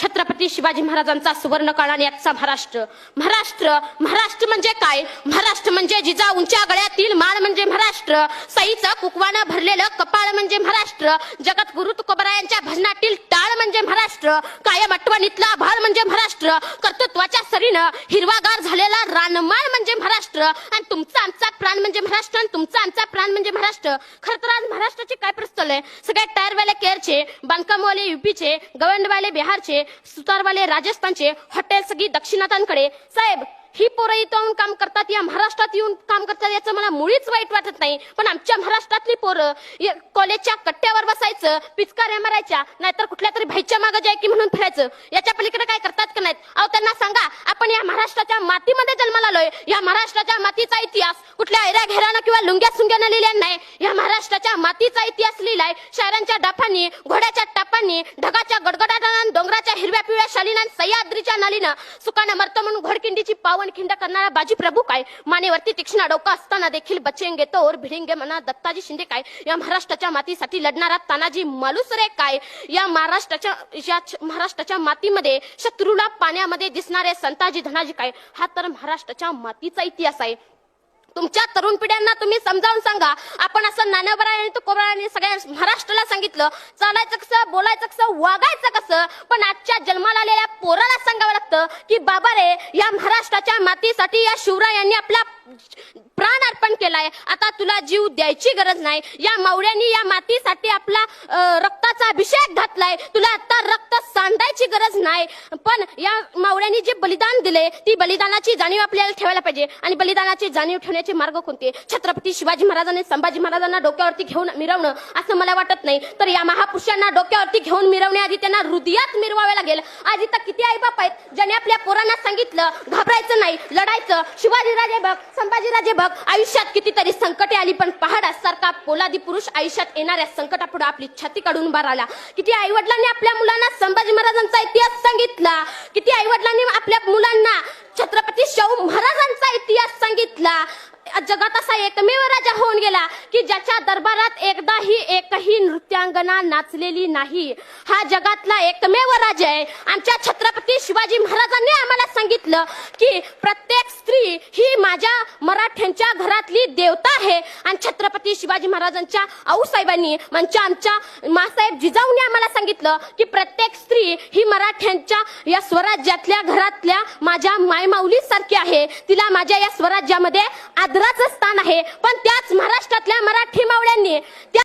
छत्रपती शिवाजी महाराजांचा सुवर्णकाळ आणि आजचा महाराष्ट्र महाराष्ट्र म्हणजे काय? महाराष्ट्र म्हणजे जिजा उंच्या गळ्यातील माळ म्हणजे महाराष्ट्र, सईचं कुकवानं भरलेलं कपाळ म्हणजे महाराष्ट्र, जगत गुरु तुकोबरायांच्या भजनातील टाळ म्हणजे महाराष्ट्र, कायम आठवणीतला भाळ म्हणजे महाराष्ट्र, कर्तृत्वाच्या सरीनं हिरवागार झालेला रानमाळ म्हणजे महाराष्ट्र, आणि तुमचा आमचा प्राण म्हणजे महाराष्ट्र, आणि तुमचा आमचा प्राण म्हणजे महाराष्ट्र. खरं तर आज महाराष्ट्राची काय परिस्थिती आहे? सगळे टायरवाले केरळचे, बांधकामवाले युपीचे, गवंडवाले बिहारचे, सुतारवाले राजस्थानचे, हॉटेल सगळी दक्षिणातांकडे. साहेब, ही पोरं इथं काम करतात, या महाराष्ट्रात येऊन काम करतात, याचं मला मुळीच वाईट वाटत नाही. पण आमच्या महाराष्ट्रातली पोरं कॉलेजच्या कट्ट्यावर बसायचं, पिचकाऱ्या मारायच्या, नाहीतर कुठल्या तरी भाईच्या मागे जाय की म्हणून फिरायचं. याच्या पलीकडे काय करतात का नाहीत? अहो, त्यांना सांगा, आपण या महाराष्ट्राच्या मातीमध्ये जन्माला आलोय. या महाराष्ट्राच्या मातीचा इतिहास कुठल्या ऐऱ्या घेरानं किंवा लुंग्या सुंग्यानं लिहिलेला नाही. या महाराष्ट्राच्या मातीचा इतिहास लिहिलाय शायरांच्या डाफांनी, घोड्याच्या टापांनी, ढगाच्या गडगडाटानं, डोंगराच्या हिरव्या पिवळ्या शालीनं, सह्याद्रीच्या नालीनं, सुकानं मरतं म्हणून घोडकिंडीची पावन खिंड करणारा बाजी प्रभू काय? मानेवरती तीक्ष्ण डोका असताना देखील बचेंगे तो और भिडेंगे म्हणा दत्ताजी शिंदे काय? या महाराष्ट्राच्या मातीसाठी लढणारा तानाजी मालुसरे काय? या महाराष्ट्राच्या मातीमध्ये शत्रूला पाण्यामध्ये दिसणारे संताजी धनाजी काय? हा तर महाराष्ट्राच्या मातीचा इतिहास आहे. तुमच्या तरुण पिढ्यांना तुम्ही समजावून सांगा. आपण असं नाण्याबरा आणि तुकोबरायांनी सगळ्या महाराष्ट्राला सांगितलं चालायचं कसं, बोलायचं कसं, वागायचं कसं, पण आजच्या जन्माला आलेल्या पोराला सांगावं लागतं की बाबा रे, या महाराष्ट्राच्या मातीसाठी या शिवरायांनी आपला प्राण अर्पण केलाय. आता तुला जीव द्यायची गरज नाही. या मावळ्यांनी या मातीसाठी आपला रक्ताचा अभिषेक घातलाय. तुला आता रक्त सांडायची गरज नाही. पण या मावळ्यांनी जे बलिदान दिले, ती बलिदानाची जाणीव आपल्याला ठेवायला पाहिजे. आणि बलिदानाची जाणीव ठेवण्याचे मार्ग कोणते? छत्रपती शिवाजी महाराजांनी संभाजी महाराजांना डोक्यावरती घेऊन मिरवणं असं मला वाटत नाही. तर या महापुरुषांना डोक्यावरती घेऊन मिरवण्याआधी त्यांना हृदयात मिरवावे लागेल. आज इथं किती आईबाप आहेत ज्यांनी आपल्या पोरांना सांगितलं घाबरायचं नाही, लढायचं. शिवाजीराजे बघ, संभाजीराजे बघ, आयुष्यात कितीतरी संकटे आली, पण पहाडासारखा पोलादी पुरुष आयुष्यात येणाऱ्या संकटापुढे आपली छाती काढून उभा राहिला. किती आईवडिलांनी आपल्या मुलांना संभाजी महाराजांचा इतिहास सांगितला, किती आईवडिलांनी आपल्या मुलांना छत्रपती शाहू महाराजांचा इतिहास सांगितला. जगात असा एकमेव राजा होऊन गेला की ज्याच्या दरबारात एकही नृत्यांगना नाचलेली नाही. हा जगातला एकमेव राजा आहे. आमच्या छत्रपती शिवाजी महाराजांनी आम्हाला सांगितलं की प्रत्येक स्त्री ही माझ्या मराठ्यांच्या घरातली देवता आहे. आणि छत्रपती शिवाजी महाराजांच्या आऊसाहेबांनी म्हणजे आमच्या मासाहेब जिजाऊंनी आम्हाला सांगितलं की प्रत्येक स्त्री ही मराठ्यांच्या या स्वराज्यातल्या घरातल्या माझ्या मायमाऊली सारखी आहे. तिला माझ्या या स्वराज्यामध्ये आदराचं स्थान आहे. पण त्याच महाराष्ट्रातल्या मराठी मावळ्यांनी